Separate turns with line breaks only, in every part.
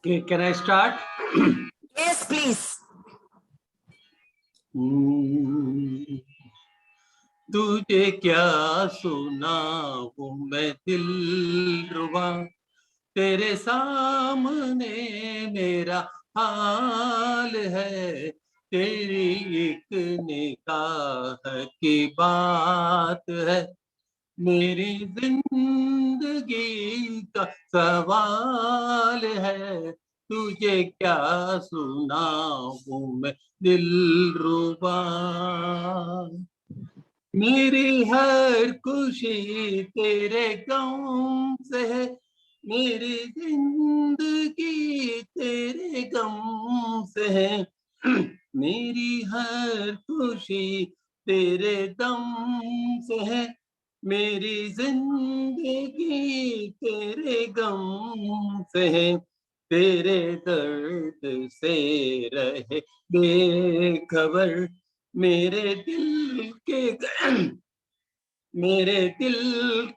Okay, can I start?
Yes, please.
तुझे क्या सुनाऊं मैं दिलरुबा, तेरे सामने मेरा हाल है। तेरी एक निगाह की बात है, मेरी जिंदगी का सवाल है। तुझे क्या सुनाऊं मैं दिलरुबा, मेरी हर खुशी तेरे गम से है। मेरी जिंदगी तेरे गम से है। मेरी हर खुशी तेरे दम से है। मेरी जिंदगी तेरे गम से है। तेरे दर्द से रहे बेखबर मेरे दिल के मेरे दिल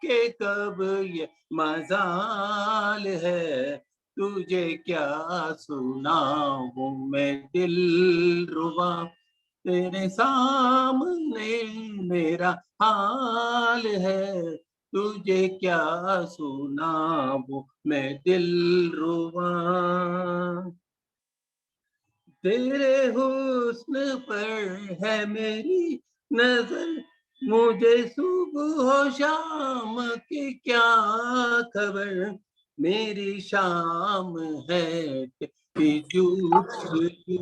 के कब ये मजाल है। तुझे क्या सुनाऊं मैं दिलरुबा, तेरे सामने मेरा हाल है। तुझे क्या सुनाऊं मैं दिलरुबा, तेरे हुस्न पर है मेरी नजर। मुझे सुबह शाम की क्या खबर, मेरी शाम है कि जुगनू,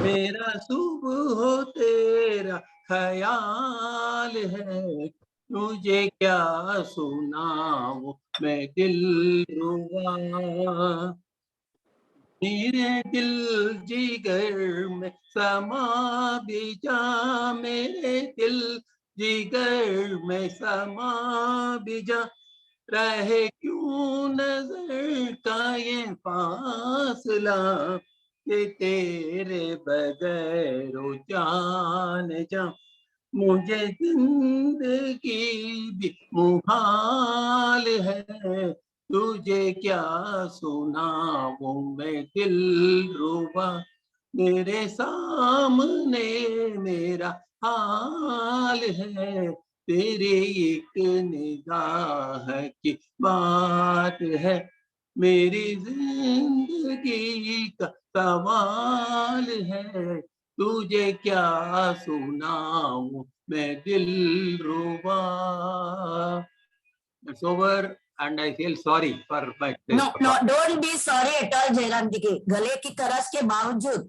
मेरा सुबह तेरा ख्याल है। तुझे क्या सुनाऊं मैं दिलरुबा, मेरे दिल जिगर में समा भी जा। मेरे दिल जिगर में समा भी जा, रहे क्यों नजर का ये फासला, कि तेरे बगैर ओ जान जा। मुझे जिंदगी भी मुहाल है। तुझे क्या सुनाऊं मैं दिलरुबा, मेरे सामने मेरा हाल है। तेरे एक निगाह की बात है, मेरी जिंदगी का सवाल है। तुझे क्या सुनाऊं मैं दिलरुबा। It's over and I feel sorry for my
No, don't be sorry at all, Jairam जी के गले की खराश के बावजूद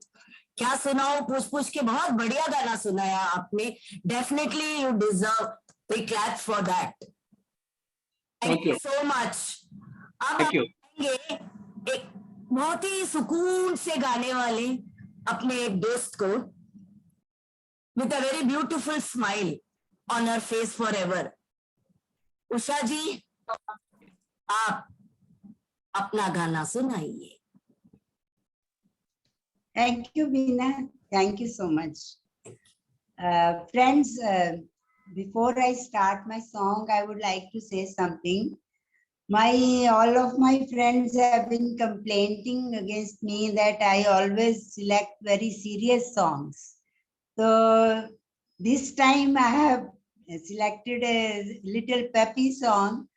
क्या सुनाओ पूछ पूछ के बहुत बढ़िया गाना सुनाया आपने। Definitely you deserve we clap for that. Thank you so much. अब
Thank you.
आएंगे एक बहुत ही सुकून से गाने वाले अपने एक दोस्त को, with a very beautiful smile on her face forever. Usha ji, आप अपना गाना सुनाइए।
Thank you, Veena. Thank you so much. Friends, before I start my song, I would like to say something. All of my friends have been complaining against me that I always select very serious songs. So this time I have selected a little peppy song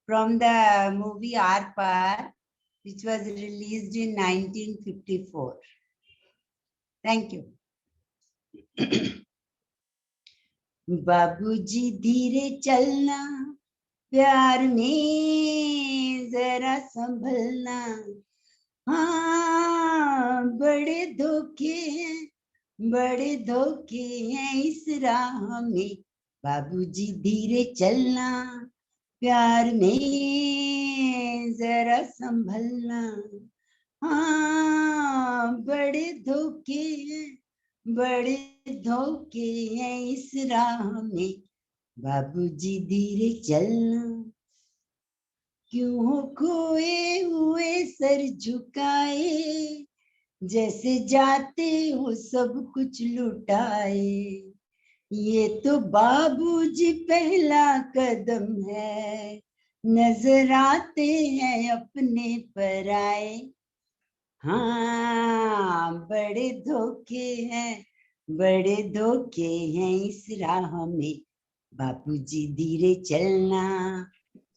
from the movie Arpar, which was released in 1954. Thank you. बाबूजी धीरे चलना, प्यार में जरा संभलना। हाँ, बड़े धोखे हैं इस राह में। बाबूजी धीरे चलना, प्यार में जरा संभलना। हाँ, बड़े धोखे हैं इस राह में। बाबूजी धीरे चलना। क्यों हो खोए हुए सर झुकाए, जैसे जाते हो सब कुछ लुटाए। ये तो बाबूजी पहला कदम है, नजर आते हैं अपने पराए। हाँ बड़े धोखे हैं इस राह में, बापूजी धीरे चलना,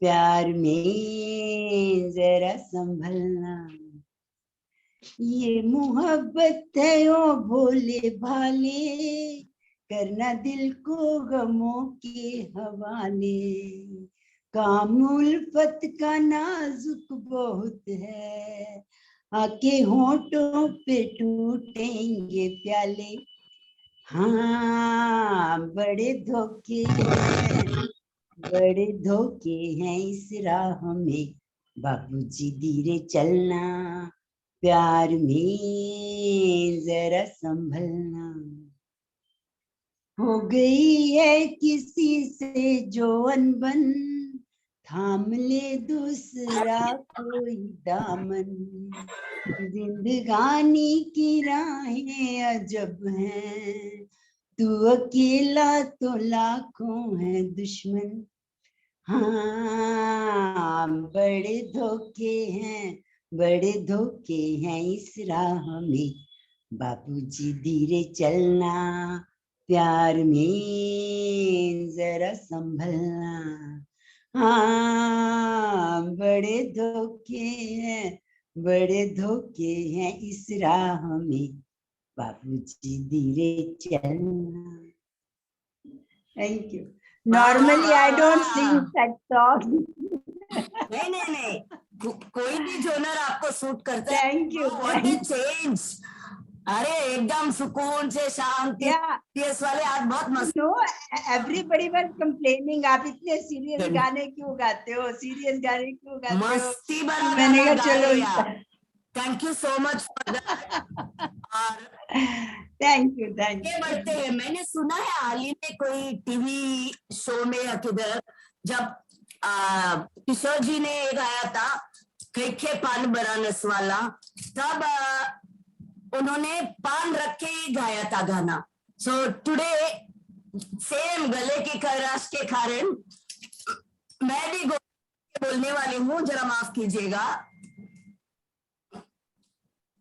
प्यार में जरा संभलना। ये मोहब्बत है ओ भोले भाले, करना दिल को गमों के हवाले। काम उल्फत का नाजुक बहुत है, आके होठों पे टूटेंगे प्याले। हाँ बड़े धोखे हैं इस राह में, बाबूजी धीरे चलना, प्यार में जरा संभलना। हो गई है किसी से जो अनबन, थाम ले दूसरा कोई दामन। जिंदगानी की राहें अजब हैं, तू अकेला तो लाखों है दुश्मन। हाँ बड़े धोखे हैं इस राह में, बापूजी धीरे चलना, प्यार में जरा संभलना। हाँ बड़े धोखे हैं इस राह में, बापूजी धीरे चलना। Thank you. Normally I don't sing such songs.
नहीं कोई भी जोनर आपको सूट करता है।
Thank you.
What a change! अरे एकदम सुकून से शांति वाले आज बहुत मस्त।
No, everybody was complaining, आप इतने सीरियस गाने क्यों गाते हो, सीरियस गाने क्यों गाते हो।
मस्ती भरा
मैंने कहा चलो
यार। Thank you so much for that.
Thank you.
ये बढ़ते हैं। मैंने सुना है हाल ही में कोई टीवी शो में या किधर, जब किशोर जी ने गाया था खे पान बरानस वाला, तब उन्होंने पान रख के ही गाया था गाना। सो टुडे सेम गले की खराश के कारण मैं भी बोलने वाली हूँ, जरा माफ कीजिएगा।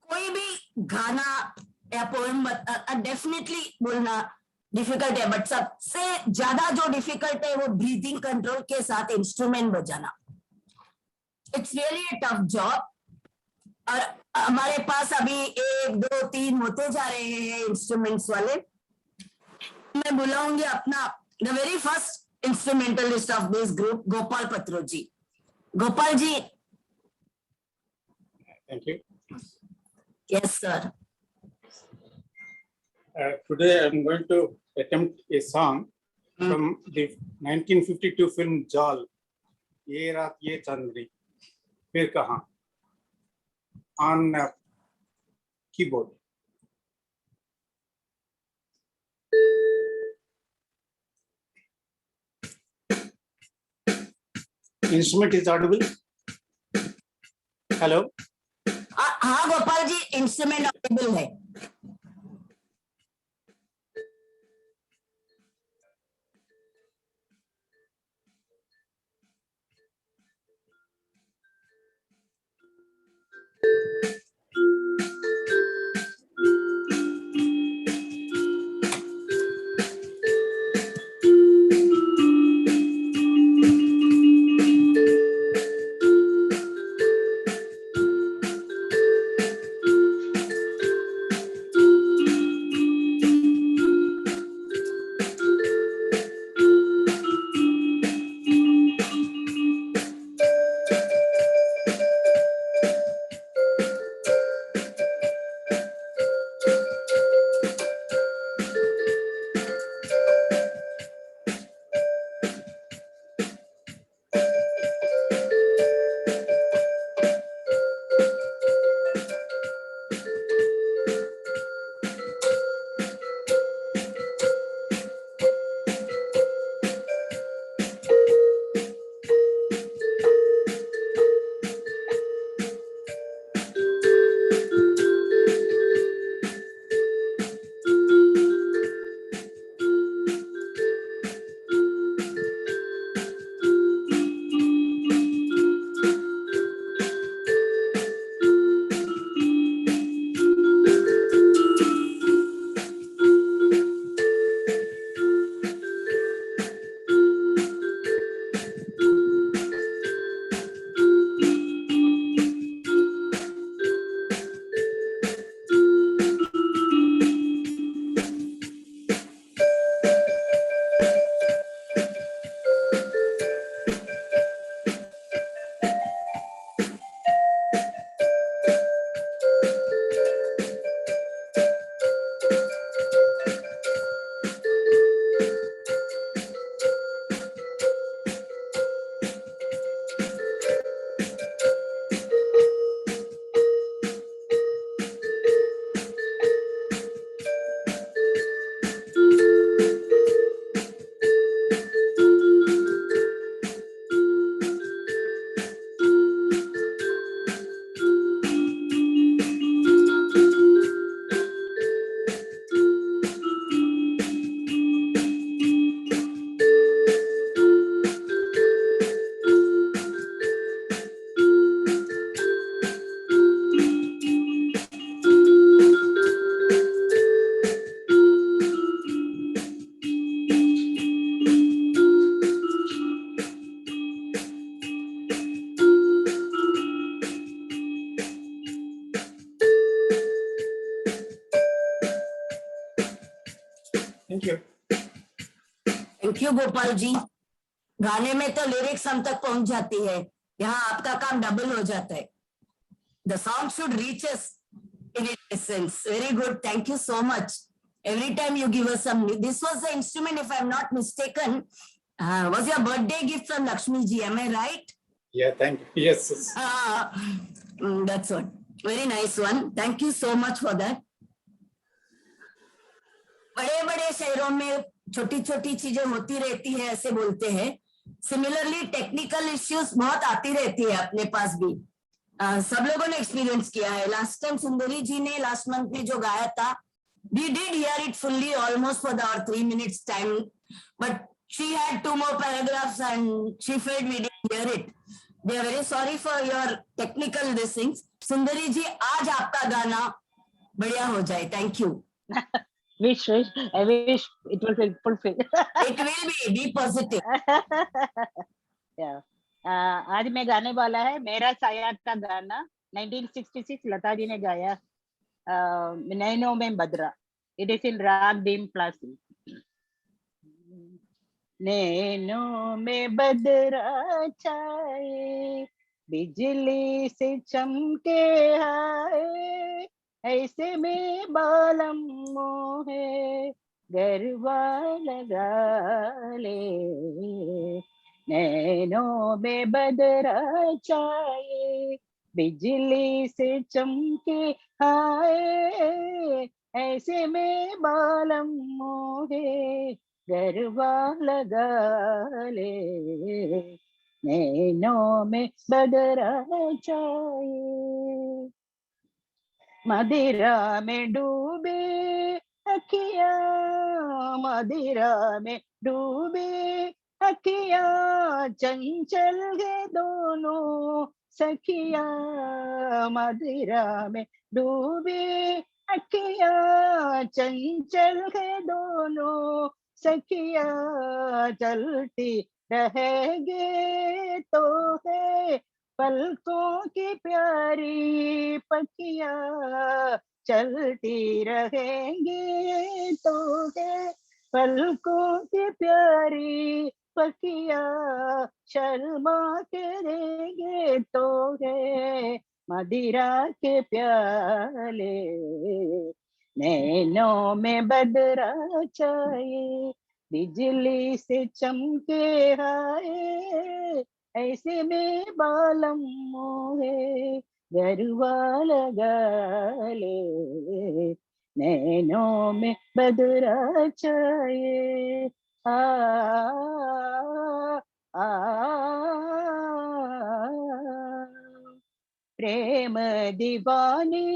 कोई भी गाना या पोएम डेफिनेटली बोलना डिफिकल्ट है, बट सबसे ज्यादा जो डिफिकल्ट है वो ब्रीथिंग कंट्रोल के साथ इंस्ट्रूमेंट बजाना। It's really a tough job. और हमारे पास अभी 1 2 3 होते जा रहे हैं इंस्ट्रूमेंट्स वाले। मैं बुलाऊंगी अपना the very first instrumentalist of this group, Gopal पत्रो जी। Gopal ji.
Thank you.
Yes, sir.
Today I'm going to attempt a song from the 1952 film Jaal, ये रात ये चांदनी फिर कहाँ, on keyboard. Instrument is audible. Hello.
हाँ गोपाल जी, इंस्ट्रूमेंट ऑडिबल है। Thank you Gopal ji. गाने में तो लिरिक्स हम तक पहुंच जाती है, यहाँ आपका काम डबल हो जाता है. The song should reach us in its essence. Very good. Thank you so much. Every time you give us some. This was the instrument, if I'm not mistaken, was your birthday gift from Lakshmi ji. Am I right?
Yeah, thank you. Yes, yes.
That's what. Very nice one. Thank you so much for that. बड़े बड़े शहरों में छोटी छोटी चीजें होती रहती है, ऐसे बोलते हैं. सिमिलरली टेक्निकल इश्यूज बहुत आती रहती है अपने पास भी. सब लोगों ने एक्सपीरियंस किया है. लास्ट टाइम सुंदरी जी ने लास्ट मंथ में जो गाया था, we did hear it fully almost for our 3 minutes time, but she had 2 more paragraphs and she felt we didn't hear it. They are very sorry for your technical these things. सुंदरी जी, आज आपका गाना बढ़िया हो जाए. Thank you.
Wish, I wish it will be fulfilled.
It will be positive.
Yeah. आज मैं गाने वाला है मेरा साया का गाना. 1966 लता जी ने गाया. नैनों में बदरा. It is in राग भीम प्लासी. नैनों में बदरा छाए, बिजली से चमके आए, ऐसे में बालम मोहे गरबा लगा ले. नैनों में बदरा छाए, बिजली से चमके आए, ऐसे में बालम मोहे गरबा लगा ले. नैनों में बदरा छाए, मदिरा में डूबे अखियां, मदिरा में डूबे अखियां, चंचल है दोनों सखियां. मदिरा में डूबे अखियां, चंचल है दोनों सखियां. चलती रहेंगे तो है पलकों की प्यारी पखियां. चलती रहेंगे तो है पलकों की प्यारी पखियां. शर्मा के देंगे तो है मदिरा के प्याले. नैनों में बदरा छाए, बिजली से चमके आए, ऐसे में बालम मोहे गरबा लगा ले. नैनों में बदरा छाए. आ आ प्रेम दीवानी,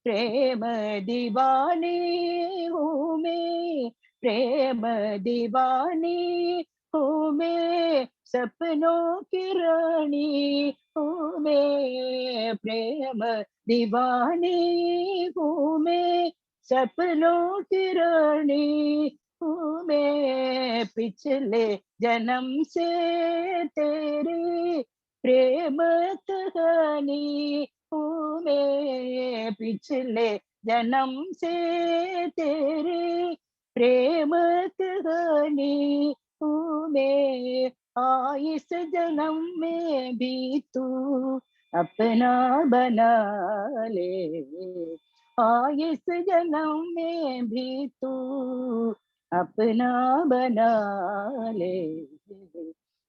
प्रेम दीवानी हूँ मैं, प्रेम दीवानी हूँ मैं, सपनों की रानी हूँ मैं. प्रेम दीवानी हूँ मैं, सपनों की रानी हूँ मैं. पिछले जन्म से तेरी प्रेम कहानी हूँ मैं. पिछले जन्म से तेरी प्रेम कहानी हूँ मैं. इस जन्म में भी तू अपना बना ले. इस जन्म में भी तू अपना बना ले.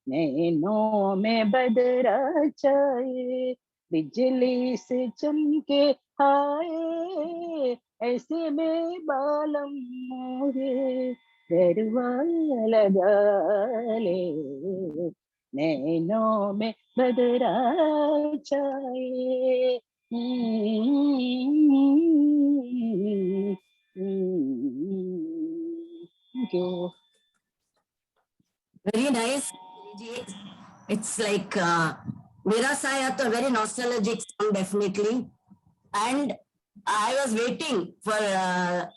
नैनों में बदरा छाए, बिजली से चमके आए, ऐसे में बालम मोहे गरबा लगा ले. नैनों में बदरा छाए. Thank you.
Very nice. It's like Mera Saya, a very nostalgic song, definitely. And I was waiting for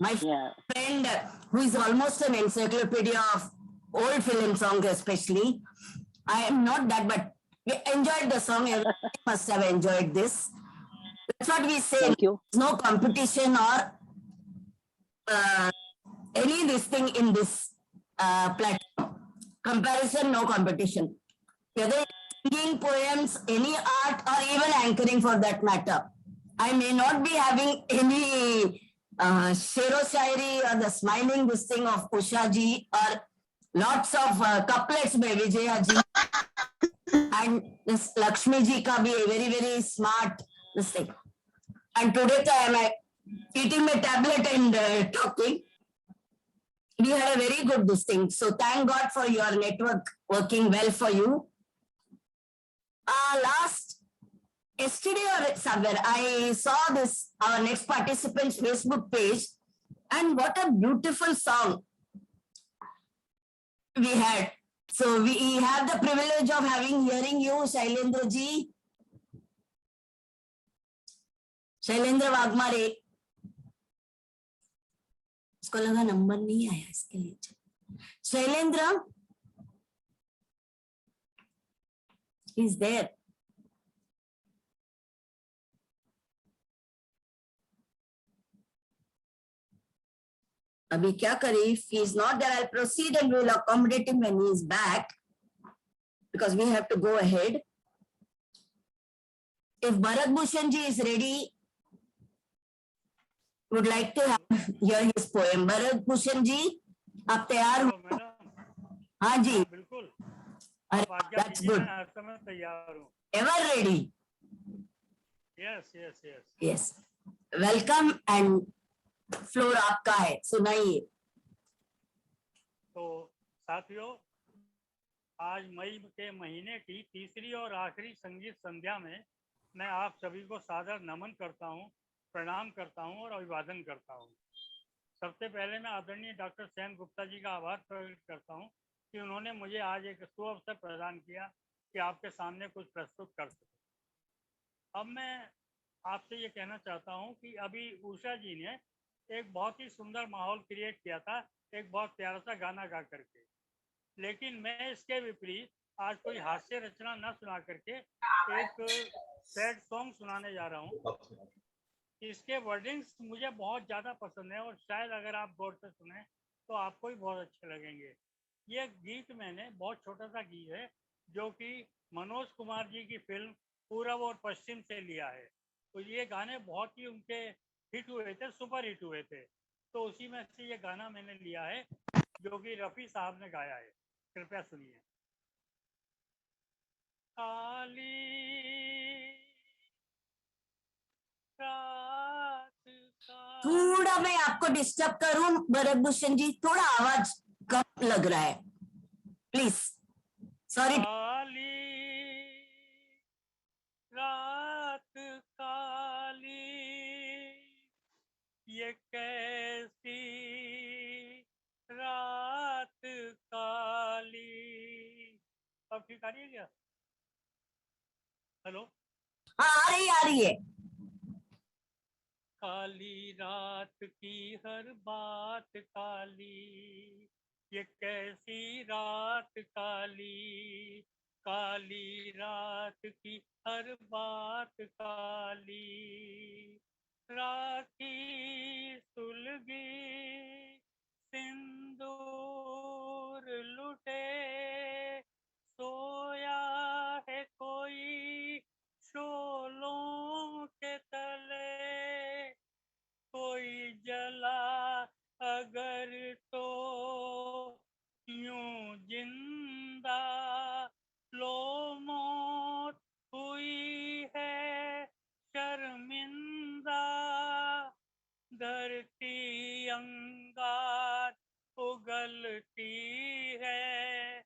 my friend who is almost an encyclopedia of old film songs, especially. I am not that, but we enjoyed the song. Everyone must have enjoyed this. That's what we say.
Thank you.
There's no competition or any this thing in this platform. Comparison, no competition. Whether singing, poems, any art, or even anchoring for that matter. I may not be having any shero shairi or the smiling this thing of Usha ji or lots of couplets by Vijaya ji and this Lakshmi ji ka bhi very, very smart this thing. And today I am eating my tablet and talking. We had a very good this thing. So thank God for your network working well for you. Last yesterday or somewhere, I saw this, our next participant's Facebook page, and what a beautiful song we had. So we have the privilege of hearing you, Shailendra ji. Shailendra Waghmare, उसको लगा number नहीं आया इसके लिए. Shailendra is there. अभी क्या करें? If he is not there, I'll proceed and we'll accommodate him when he is back, because we have to go ahead. If Bharat Bhushan ji is ready, would like to hear his poem. Bharat Bhushan ji, आप तैयार हो? हाँ जी,
बिल्कुल.
that's good.
तैयार हूँ.
Ever ready?
Yes.
Yes. Welcome and floor आपका है, सुनाइए.
तो साथियों, आज मई के महीने की तीसरी और आखिरी संगीत संध्या में मैं आप सभी को सादर नमन करता हूं, प्रणाम करता हूं और अभिवादन करता हूं. सबसे पहले मैं आदरणीय डॉक्टर सेन गुप्ता जी का आभार प्रकट करता हूं कि उन्होंने मुझे आज एक सुअवसर प्रदान किया कि आपके सामने कुछ प्रस्तुत कर सके. अब मैं आपसे ये कहना चाहता हूं कि अभी उषा जी ने एक बहुत ही सुंदर माहौल क्रिएट किया था, एक बहुत प्यारा सा गाना गा करके. लेकिन मैं इसके विपरीत आज कोई हास्य रचना न सुना करके एक सैड सॉन्ग सुनाने जा रहा हूँ. इसके वर्डिंग्स मुझे बहुत ज़्यादा पसंद है और शायद अगर आप गौर से सुने तो आपको भी बहुत अच्छे लगेंगे. ये गीत मैंने बहुत छोटा सा गीत है जो कि मनोज कुमार जी की फिल्म पूरब और पश्चिम से लिया है. तो ये गाने बहुत ही उनके हिट हुए थे, सुपर हिट हुए थे. तो उसी में से ये गाना मैंने लिया है जो कि रफ़ी साहब ने गाया है. कृपया सुनिए. काली
थोड़ा मैं आपको डिस्टर्ब करूं भरत भूषण जी, थोड़ा आवाज कम लग रहा है, प्लीज. सॉरी.
काली रात काली ये कैसी रात काली. अब ठीक आ रही है क्या? हेलो.
हाँ, आ रही है.
काली रात की हर बात काली, ये कैसी रात काली. काली रात की हर बात काली. राखी सुलगी सिंदूर लुटे, सोया है कोई शोलों के तले. कोई जला अगर तो यूं जिंदा, लो मौत हुई है शर्मिंदा. धरती अंगार उगलती है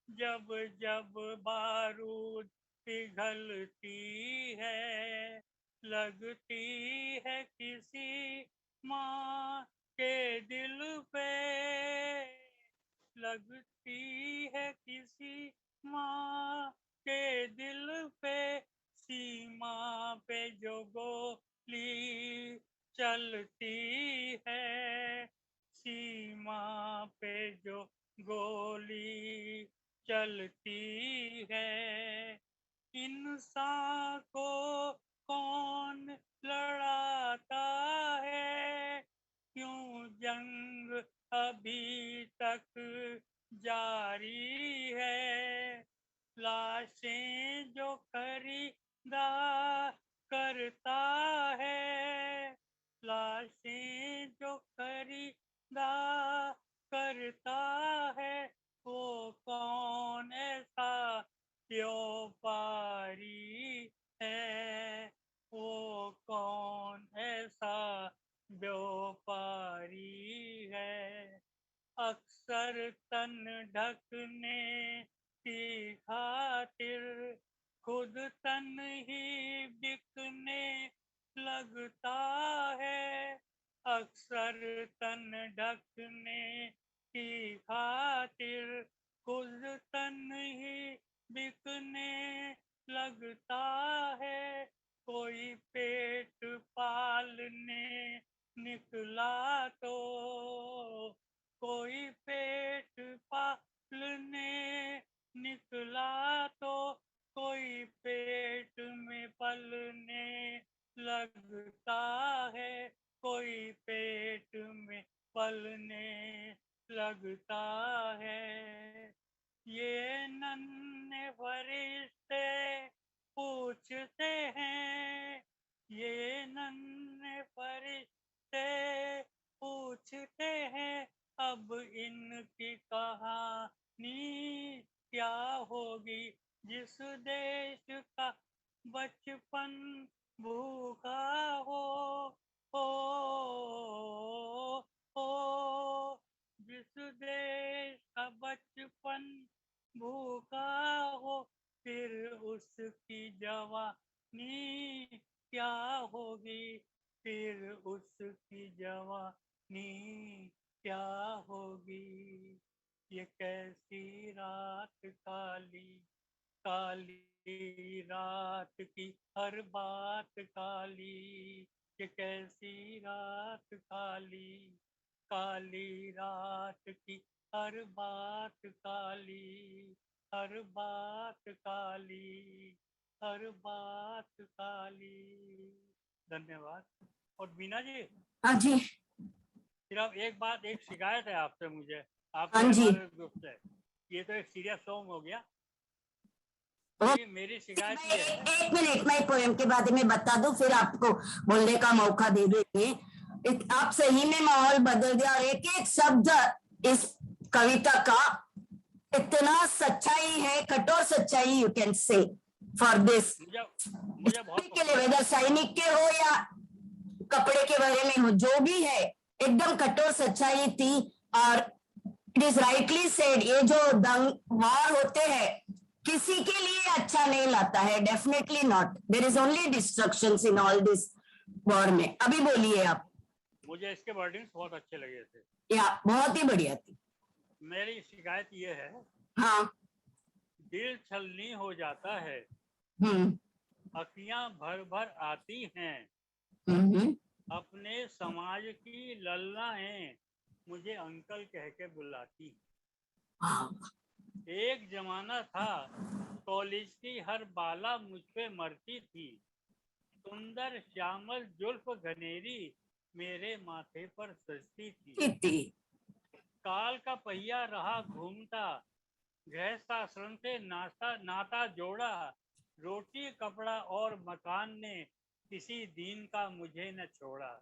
जब जब बारूद पिघलती है. लगती है किसी माँ के दिल पे, लगती है किसी माँ के दिल पे. सीमा पे जो गोली चलती है, सीमा पे जो गोली चलती है. इंसान को कौन लड़ाता है, क्यों जंग अभी तक जारी है। लाशें जो खरीदा करता है, लाशें जो खरीदा करता है, वो कौन ऐसा व्यापारी है, वो कौन ऐसा व्यापारी है। अक्सर तन ढकने की खातिर खुद तन ही बिकने लगता है। अक्सर तन ढकने की खातिर खुद तन ही बिकने लगता है। कोई पेट पालने निकला तो, कोई पेट पालने निकला तो, कोई पेट में पलने लगता है, कोई पेट में पलने लगता है। ये नन्हे फरिश्ते पूछते हैं, ये नन्हे फरिश्ते पूछते हैं, अब इनकी कहानी क्या होगी। जिस देश का बचपन भूखा हो, जिस देश का बचपन भूखा हो, फिर उसकी जवानी क्या होगी, फिर उसकी जवानी क्या होगी। ये कैसी रात काली, काली रात की हर बात काली। ये कैसी रात काली, काली रात की हर बात काली, हर बात काली, हर बात काली। धन्यवाद। और बीना जी,
हाँ जी,
सिर्फ एक बात, एक शिकायत है आपसे मुझे,
हाँ
आपसे
जी।
हमारे ग्रुप से। ये तो एक सीरियस सॉन्ग हो गया। मेरी शिकायत ये है।
एक मिनट, मैं पोएम के बारे में बता दूं, फिर आपको बोलने का मौका दे देंगे। आप सही में माहौल बदल दिया, और एक एक शब्द इस कविता का इतना सच्चाई है, कठोर सच्चाई, you can say for this.
मुझे बहुत
के लिए वेदर सैनिक के हो या कपड़े के बारे में हो, जो भी है, एकदम कठोर सच्चाई थी। और इट इज राइटली सेड, ये जो दंग वार होते हैं किसी के लिए अच्छा नहीं लाता है, definitely not. There is only destructions in all this war में। अभी बोलिए आप।
मुझे इसके वर्डिंग्स बहुत अच्छे लगे थे,
या बहुत ही बढ़िया थी।
मेरी शिकायत ये है,
हाँ,
दिल छलनी हो जाता है, अखियां भर भर आती हैं, अपने समाज की ललनाएं मुझे अंकल कह के बुलाती। एक जमाना था कॉलेज की हर बाला मुझ पे मरती थी, सुंदर श्यामल जुल्फ घनेरी मेरे माथे पर सजती थी। काल का पहिया रहा घूमता, गृहस्थाश्रम से नाता जोड़ा, रोटी कपड़ा और मकान ने किसी दिन का मुझे न छोड़ा।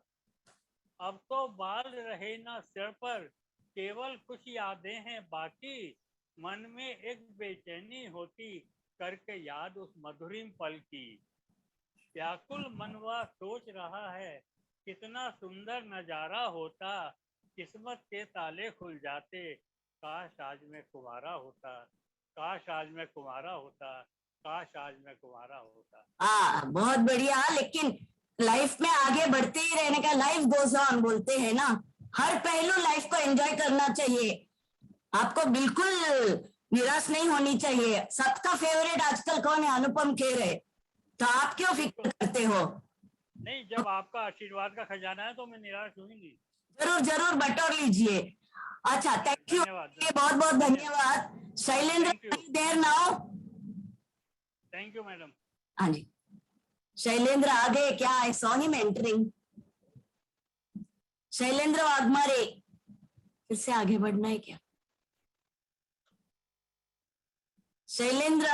अब तो बाल रहे ना सिर पर, केवल कुछ यादें हैं बाकी, मन में एक बेचैनी होती करके याद उस मधुरिम पल की। व्याकुल मनवा सोच रहा है, कितना सुंदर नजारा होता, किस्मत के ताले खुल जाते, काश आज मैं कुंवारा होता, काश आज मैं कुंवारा होता, काश आज मैं कुंवारा होता।
हाँ, बहुत बढ़िया। लेकिन लाइफ में आगे बढ़ते ही रहने का, लाइफ गोज ऑन बोलते हैं ना, हर पहलू लाइफ को एंजॉय करना चाहिए। आपको बिल्कुल निराश नहीं होनी चाहिए। सबका फेवरेट आजकल कौन है? अनुपम खेर है, तो आप क्यों फिक्र करते हो?
नहीं, जब आपका आशीर्वाद का खजाना है तो मैं निराश हुई।
जरूर जरूर बटोर लीजिए। अच्छा, थैंक यू, बहुत बहुत धन्यवाद। शैलेंद्र देर नाउ।
Thank you madam.
हाँ जी, शैलेंद्र आ गए क्या? I saw him entering. Shailendra Waghmare, फिर से आगे बढ़ना है क्या? शैलेंद्र,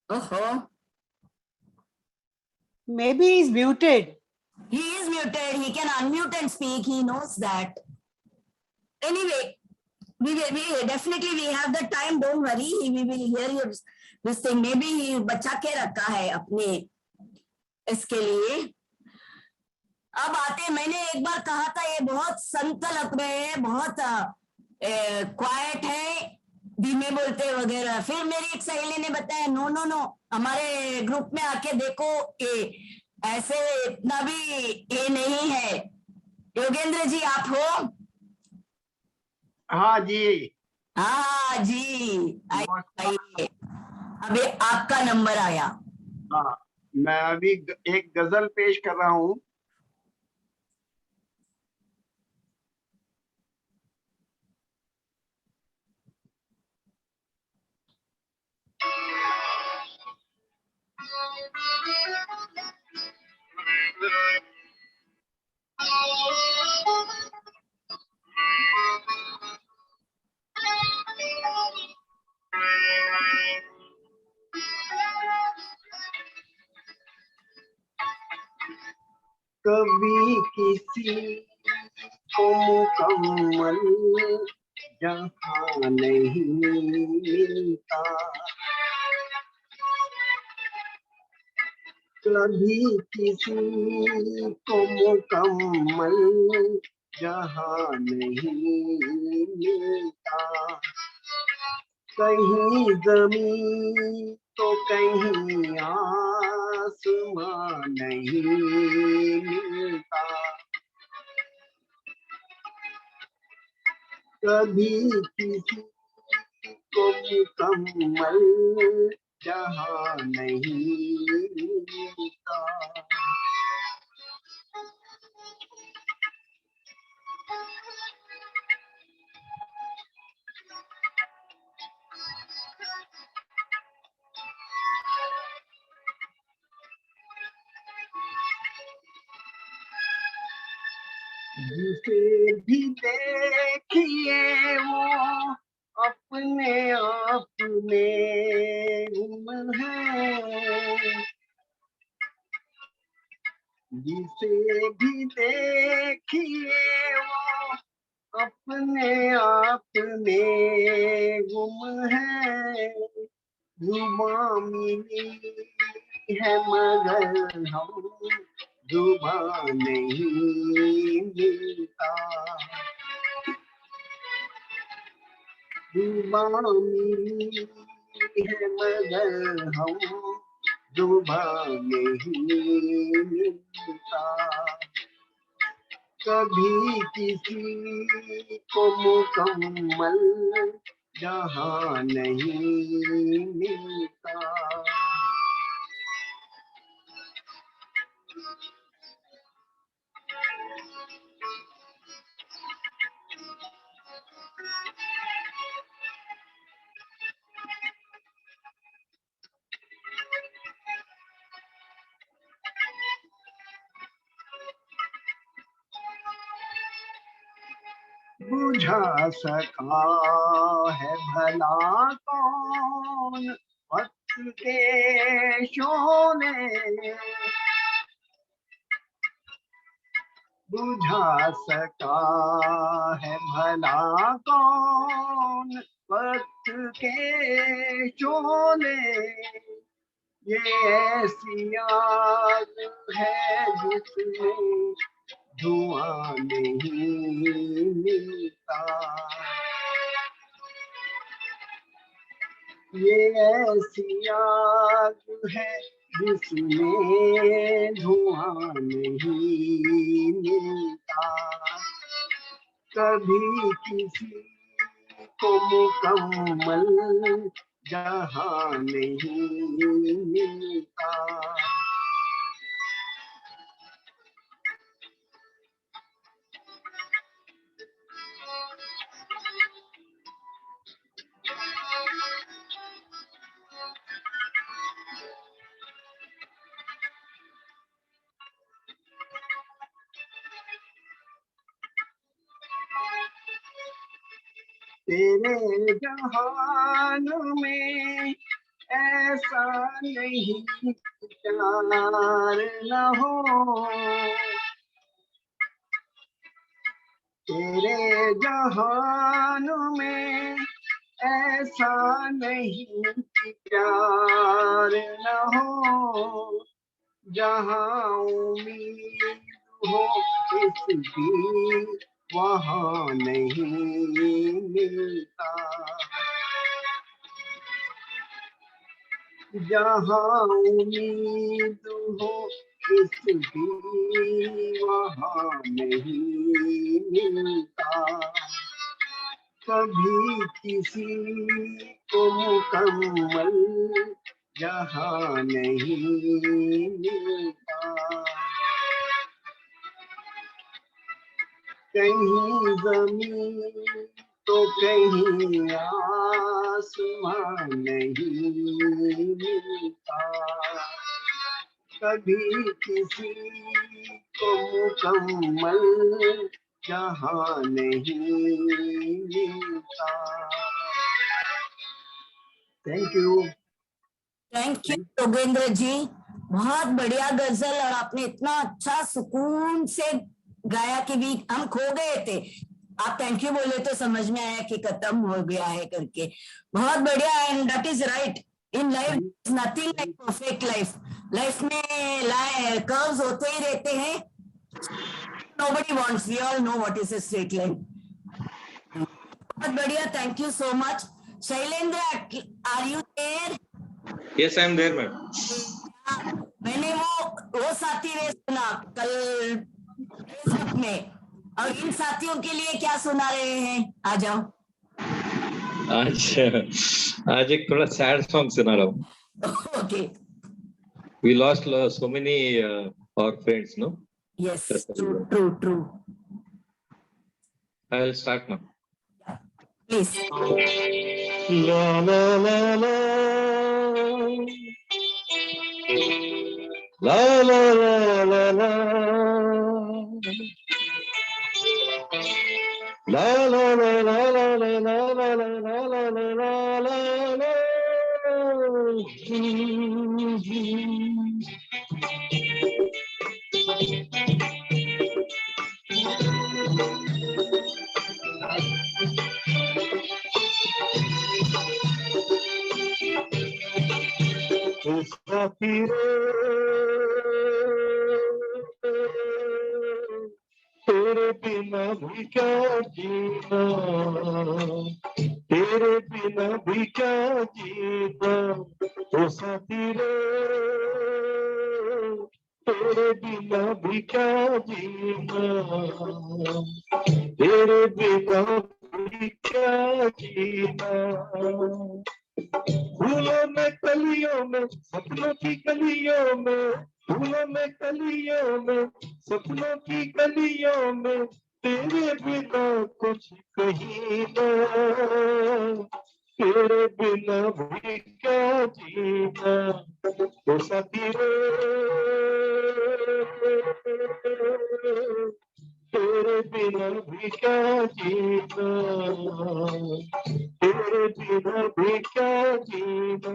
ओहो,
Maybe he's muted.
he is muted. He can unmute and speak. He knows that. Anyway, we definitely we have the time. Don't worry. We will hear your this thing. Maybe he बचा के रखा है अपने इसके लिए. अब आते, मैंने एक बार कहा था ये बहुत संत लग रहे हैं, बहुत क्वाइट है, धीमे बोलते वगैरह. फिर मेरी एक सहेली ने बताया नो नो नो, हमारे ग्रुप में आके देखो, ये ऐसे इतना भी ये नहीं है. योगेंद्र जी आप हो?
हाँ जी.
हाँ जी, आइए. अभी आपका नंबर आया.
हाँ, मैं अभी एक गजल पेश कर रहा हूँ. कभी किसी को मुकम्मल जहाँ नहीं मिलता, कभी किसी को मुकम्मल जहाँ नहीं मिलता. कहीं जमीन तो कहीं आसमां नहीं मिलता. कभी किसी को मुकम्मल जहाँ नहीं मिलता. जिसे भी देखिए वो अपने आप में गुम है. जिसे भी देखिए वो अपने आप में गुम है. जुबां मिली है मगर हम जुबां नहीं मिलता. जुबां मिली है मगर हम जुबां नहीं मिलता. कभी किसी को मुकम्मल जहाँ नहीं मिलता. बुझा सका है भला कौन वक्त के शोले. बुझा सका है भला कौन वक्त के शोले. ये ऐसी आग है जिसमें धुआं नहीं मिलता. ये ऐसी आग है जिसमें धुआं नहीं मिलता. कभी किसी को मुकम्मल जहाँ नहीं मिलता. तेरे जहान में ऐसा नहीं प्यार न हो, तेरे जहान में ऐसा नहीं कि प्यार न हो, जहाँ उम्मीद हो इसकी वहाँ नहीं मिलता, जहाँ उम्मीद हो इसकी वहाँ नहीं मिलता, कभी किसी को मुकम्मल जहाँ नहीं मिलता, कहीं जमीन तो कहीं आसमान नहीं मिलता, कभी किसी को मुकम्मल जहाँ नहीं मिलता। Thank you.
Thank you Yogendra ji, बहुत बढ़िया गजल, और आपने इतना अच्छा सुकून से गाया कि भी हम खो गए थे। आप थैंक यू बोले तो समझ में आया कि खत्म हो गया है करके। बहुत बढ़िया, and that is right, in life nothing like perfect life. Life में कर्व्स होते ही रहते हैं, nobody wants, we all know what is a straight line. बहुत बढ़िया, thank you so much. Shailendra, are you there?
Yes, I am there, ma'am.
मैंने वो साथी रे सुना कल फेसबुक में, और इन साथियों के लिए क्या सुना रहे हैं? आ जाओ।
आज एक थोड़ा सैड सॉन्ग सुना रहा हूँ।
Okay,
We lost so many our friends, no?
Yes, true true,
I'll start now.
Please.
La la la la. La la la la la. La la la la la la la la la la la la la. तेरे बिना भी क्या जीना, तेरे बिना भी क्या जीना, ओ साथी रे, तेरे बिना भी क्या जीना, तेरे बिना भी क्या जीना। फूलों में कलियों में सपनों की कलियों में, फूलों में कलियों में सपनों की कलियों में, तेरे बिना कुछ कहीं ना, तेरे बिना भी क्या जीना, ओ साथी रे, तेरे बिना भी क्या जीना, तेरे बिना भी क्या जीना।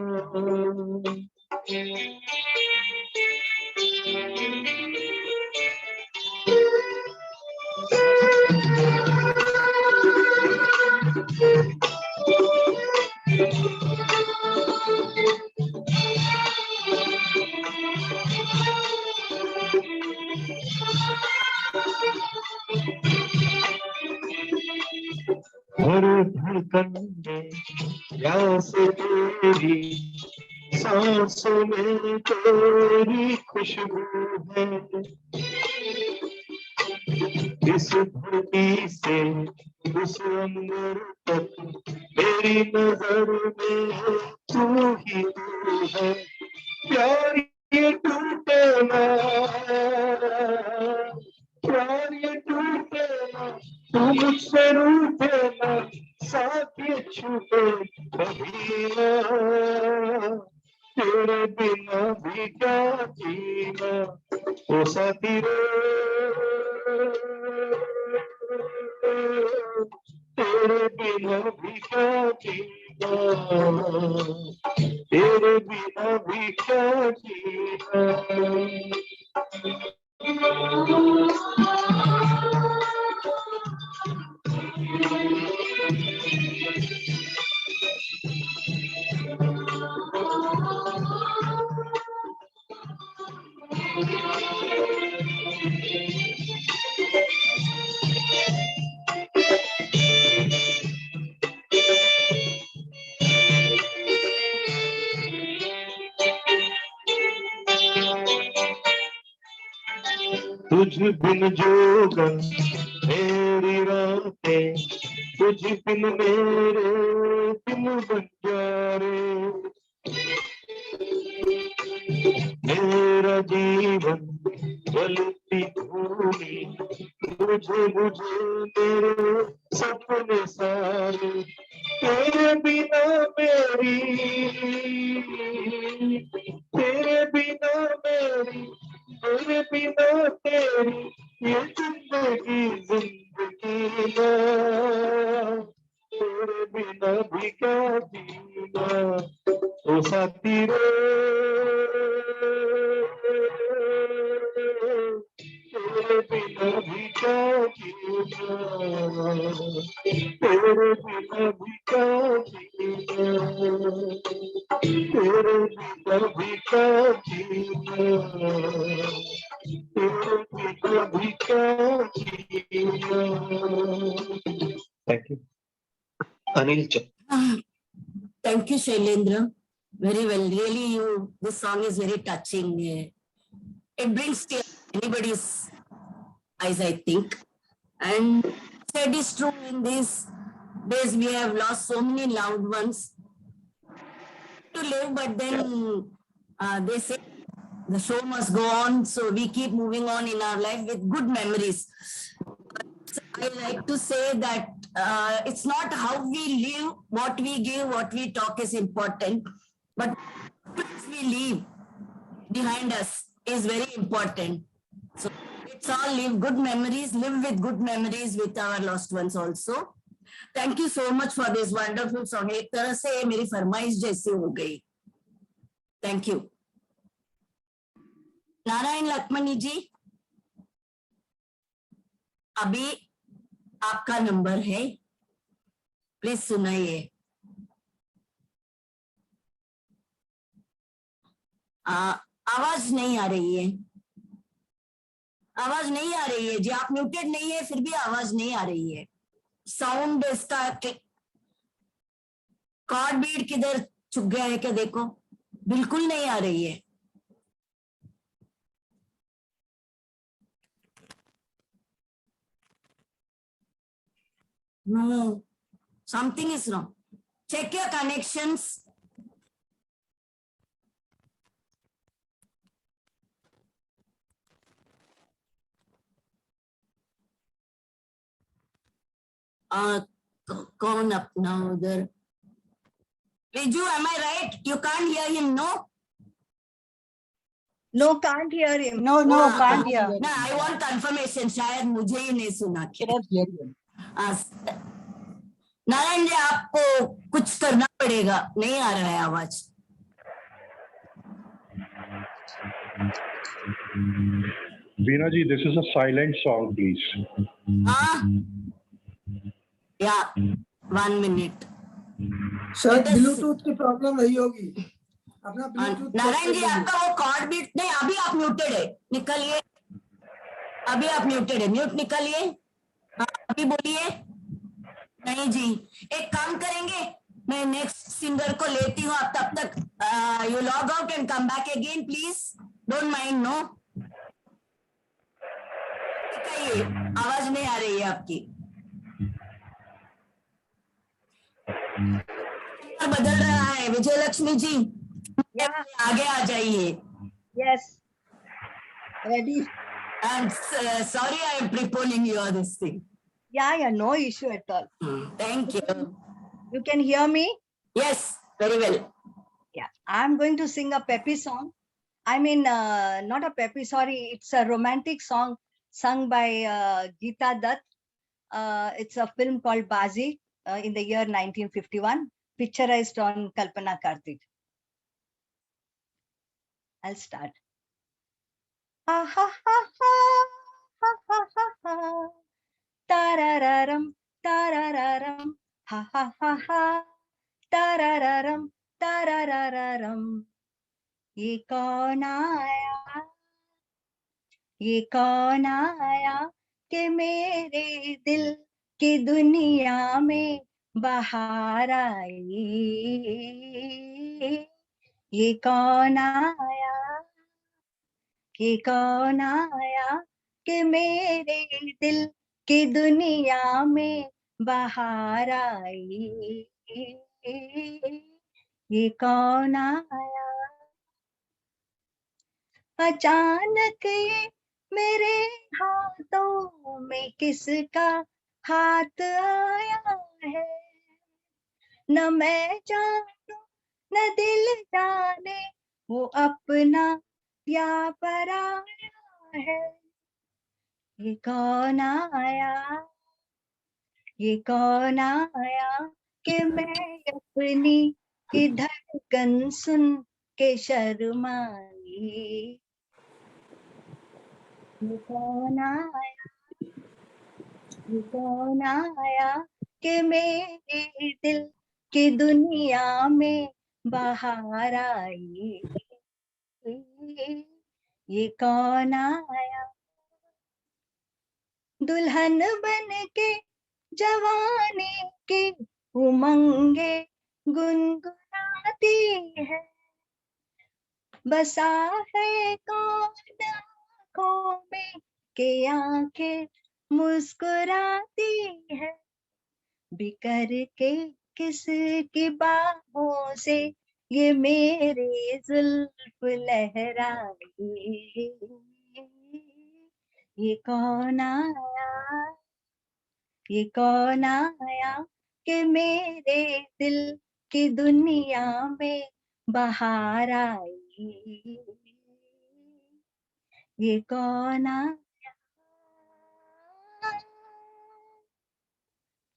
हर धड़कन में प्यास तेरी, सांसों में तेरी खुशबू है, इस धरती से उस अंबर तक मेरी नजर में तू ही तू है। प्यार ये टूटे ना, प्यार ये टूटे ना, तू मुझसे रूठे ना, साथ ये छूटे कभी ना, तेरे बिना भी क्या जीना, ओ साथी रे, तेरे बिना भी क्या जीना, तेरे बिना भी क्या जीना। तुझ बिन जोगन मेरी रातें, तुझ बिन मेरे दिन बंजारे, मेरा जीवन जलती भूमि, मुझे मुझे मेरे सपने सारे, तेरे बिना मेरी, तेरे बिना मेरी, तेरे बिना तेरी ये जिंदगी जिंदगी ना, तेरे बिना भी क्या जीना। ओ साथी रे, तेरे बिना भी क्या जीना, तेरे बिना भी क्या जीना, तेरे बिना भी क्या जीना, तेरे बिना भी क्या जीना। Thank you. Anil
Thank you, Shailendra. Very well. Really, this song is very touching. It brings tears to anybody's eyes, I think. And said is true, in these days we have lost so many loved ones to live, but then they say the show must go on, so we keep moving on in our life with good memories. I like to say that it's not how we live, what we give, what we talk is important, but what we leave behind us is very important. So it's all live good memories, live with good memories with our lost ones also. Thank you so much for this wonderful song. एक तरह से मेरी फरमाइश जैसी हो गई. Thank you. Narayan Laxmani जी, अभी आपका नंबर है, प्लीज सुनाइए. आवाज नहीं आ रही है, आवाज नहीं आ रही है जी. आप म्यूटेड नहीं है, फिर भी आवाज नहीं आ रही है. साउंड इसका कॉर्ड बीट किधर छुप गया है क्या? देखो, बिल्कुल नहीं आ रही है. No, something is wrong. Check your connections. कौन अपना उधर? Riju, am I right? You can't hear him, no?
No, can't hear him.
No, can't hear.
No, I want confirmation. शायद मुझे ही नहीं सुना क्या? नारायण जी, आपको कुछ करना पड़ेगा, नहीं आ रहा है आवाज.
Veena ji, this is a silent song, please.
Yeah, 1 minute.
शायद ब्लूटूथ की प्रॉब्लम रही होगी. अपना ब्लूटूथ.
नारायण जी, आपका वो कॉर्ड बीट नहीं, अभी आप म्यूटेड है, निकलिए. अभी आप म्यूटेड है, म्यूट निकलिए. अभी बोलिए. नहीं जी, एक काम करेंगे, मैं नेक्स्ट सिंगर को लेती हूँ. आप तब तक you log out and come back again please. Don't mind. No, आवाज नहीं आ रही है आपकी. बदल रहा है. विजयलक्ष्मी जी, आगे आ जाइए.
Yes, ready.
I'm sorry, I am preponing you on this thing.
Yeah, no issue at all.
Thank you.
You can hear me?
Yes, very well.
Yeah, I'm going to sing a peppy song. I mean, not a peppy, sorry, it's a romantic song sung by Geeta Dutt. It's a film called Bazi in the year 1951, picturized on Kalpana Kartik. I'll start. Ha ha ha ha ha ha ha ha. Tarararam, tarararam, ha ha ha ha. Tarararam, tarararam. ये कौन आया, ये कौन आया कि मेरे दिल की दुनिया में बाहर आई. ये कौन आया, ये कौन आया कि मेरे दिल की दुनिया में बाहर आई. ये कौन आया. अचानक ये मेरे हाथों में किसका हाथ आया है. न मैं जानू न दिल जाने वो अपना या पराया है. ये कौन आया, ये कौन आया कि मैं अपनी की धड़कन सुन के शर्माई. ये कौन आया, ये कौन आया कि मेरे दिल की दुनिया में बाहर आई. ये कौन आया. दुल्हन बन के जवानी की उमंगे गुनगुनाती है. बसा है कौन आँखों में के आंखें मुस्कुराती है. बिकर के किसकी बाहों से ये मेरे जुल्फ लहराई. ये कौन आया, ये कौन आया कि मेरे दिल की दुनिया में बाहर आई. ये कौन आया.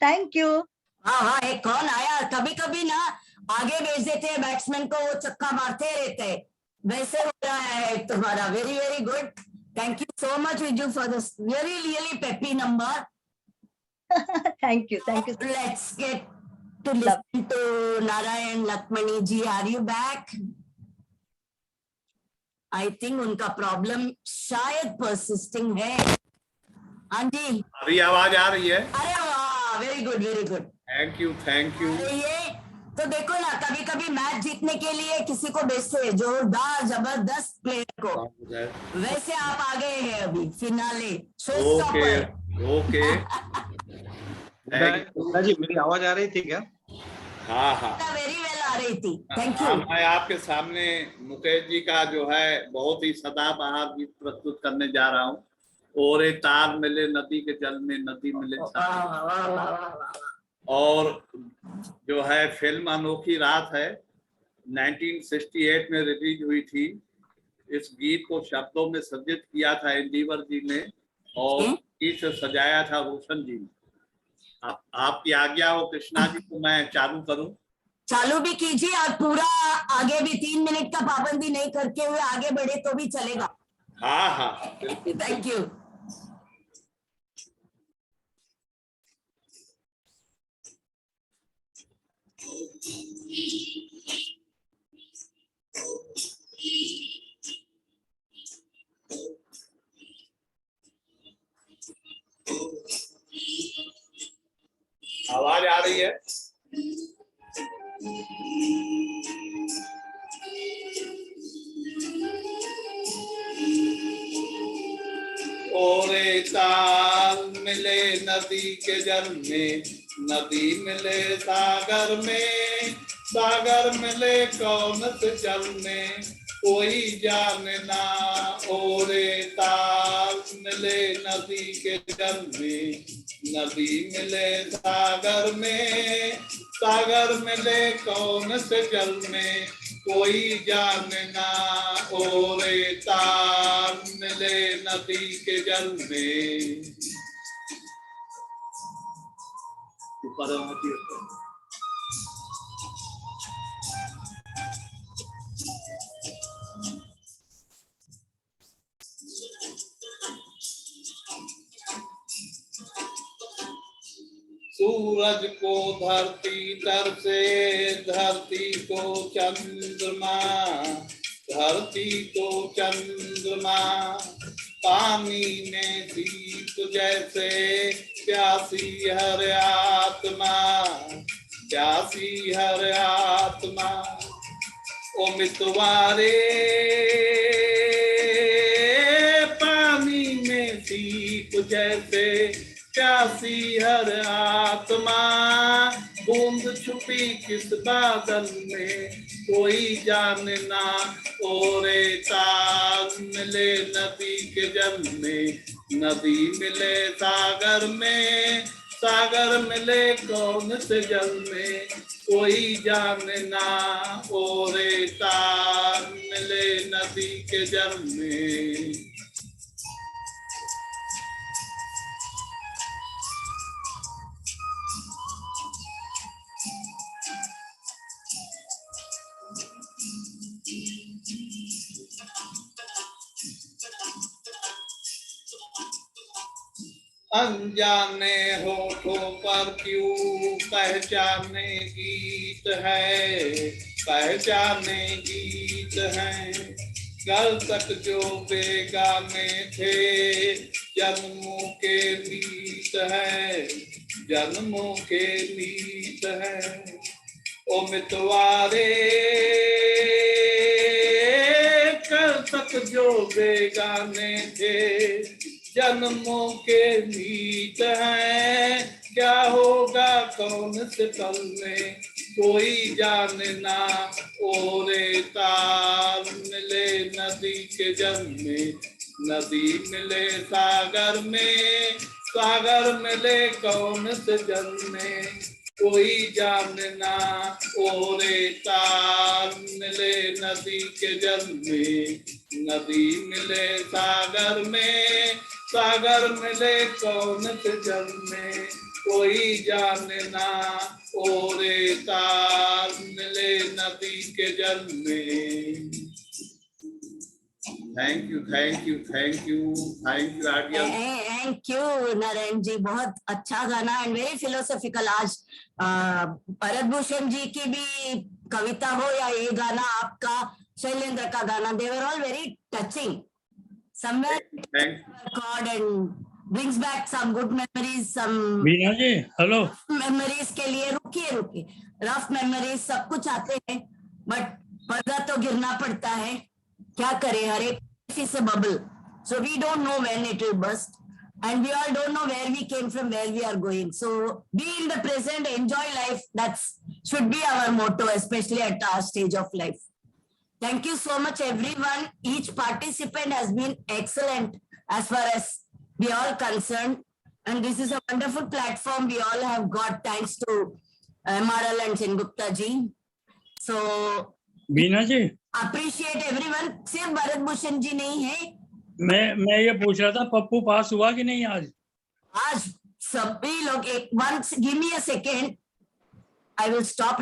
Thank you.
हाँ हाँ, एक कौन आया. कभी कभी ना आगे भेज देते हैं बैट्समैन को, वो चक्का मारते रहते हैं. वैसे हो रहा है तुम्हारा. Very very good. Thank you so much Viju for this really really peppy number.
Thank you, thank you.
Let's get to listen to Narayan Lakmani ji. Are you back? I think उनका प्रॉब्लम शायद persisting है. हाँ जी,
अभी आवाज आ रही है.
अरे वाह, very good very good.
Thank you thank you.
ये तो देखो ना, कभी कभी मैच जीतने के लिए किसी को भेजते हैं, जोरदार जबरदस्त प्लेयर को. वैसे आप आ गए हैं अभी फिनाले.
Okay okay.
जी मेरी आवाज आ रही थी क्या?
हाँ हाँ,
वेरी वेल आ रही थी. Thank you.
मैं आपके सामने मुकेश जी का जो है बहुत ही सदाबहार गीत प्रस्तुत करने जा रहा हूँ. और एक तार मिले नदी के जल में, नदी मिले और जो है फिल्म अनोखी रात है, 1968 में रिलीज हुई थी. इस गीत को शब्दों में सृजित किया था इंदिवर जी ने और गीत सजाया था रोशन जी ने. आपकी आज्ञा हो कृष्णा जी तो मैं चालू करूं.
चालू भी कीजिए और पूरा आगे भी 3 मिनट का पाबंदी नहीं करके हुए आगे बढ़े तो भी चलेगा.
हाँ हाँ
थैंक यू.
आवाज आ रही है. ओरे ताल मिले नदी के जल में, नदी मिले सागर में, सागर मिले कौन से जल में कोई जाने ना. ओरे ताल मिले नदी के जल में, नदी मिले सागर में, सागर मिले कौन से जल में कोई जाने ना. ओरे ताल मिले नदी के जल में. सूरज को धरती तर से, धरती को चंद्रमा, धरती को चंद्रमा, पानी में दीप जैसे प्यासी हर आत्मा, प्यासी हर आत्मा। ओ मितवारे पानी में दीप जैसे प्यासी हर आत्मा, बूंद छुपी किस बादल में कोई जाने ना। ओरे तार मिले नदी के जल में, नदी मिले सागर में, सागर मिले कौन से जल में कोई जाने ना। ओरे तार मिले नदी के जल में। अनजाने होठों पर क्यों पहचाने गीत है, पहचाने गीत हैं। कल तक जो बेगाने थे जन्मों के मीत है, जन्मों के मीत है। ओ मितवारे कल तक जो बेगाने थे जन्मों के मीत हैं। क्या होगा कौन से पल में कोई जाने ना। ओरे तार मिले नदी के जल में, नदी मिले सागर में, सागर मिले कौन से जल में कोई जाने ना। ओरे तार मिले नदी के जल में, नदी मिले सागर में, सागर मिले कौन से जल में कोई जाने ना। ओरे तार मिले नदी के जल में। Thank you, thank you, thank you, thank you Aryan.
Thank you Narayan ji, बहुत अच्छा गाना एंड वेरी फिलोसॉफिकल। आज भरत भूषण जी की भी कविता हो या ये गाना आपका, शैलेंद्र का गाना, they were all very touching. Somewhere record and brings back some good memories, some
Meena ji hello
memories के लिए रुकिए रफ मेमोरीज सब कुछ आते हैं, बट पर्दा तो गिरना पड़ता है, क्या करें, हर एक से bubble, so we don't know when it will burst and we all don't know where we came from, where we are going. So be in the present, enjoy life. That's should be our motto, especially at our stage of life. Thank you so much, everyone. Each participant has been excellent as far as we are concerned. And this is a wonderful platform we all have got thanks to MRL and Sengupta ji. So,
Beena ji
appreciate everyone. सिर्फ भरत भूषण जी नहीं है,
मैं ये पूछ रहा था पप्पू पास हुआ कि नहीं आज?
आज सभी लोग एक once give me a second, I will stop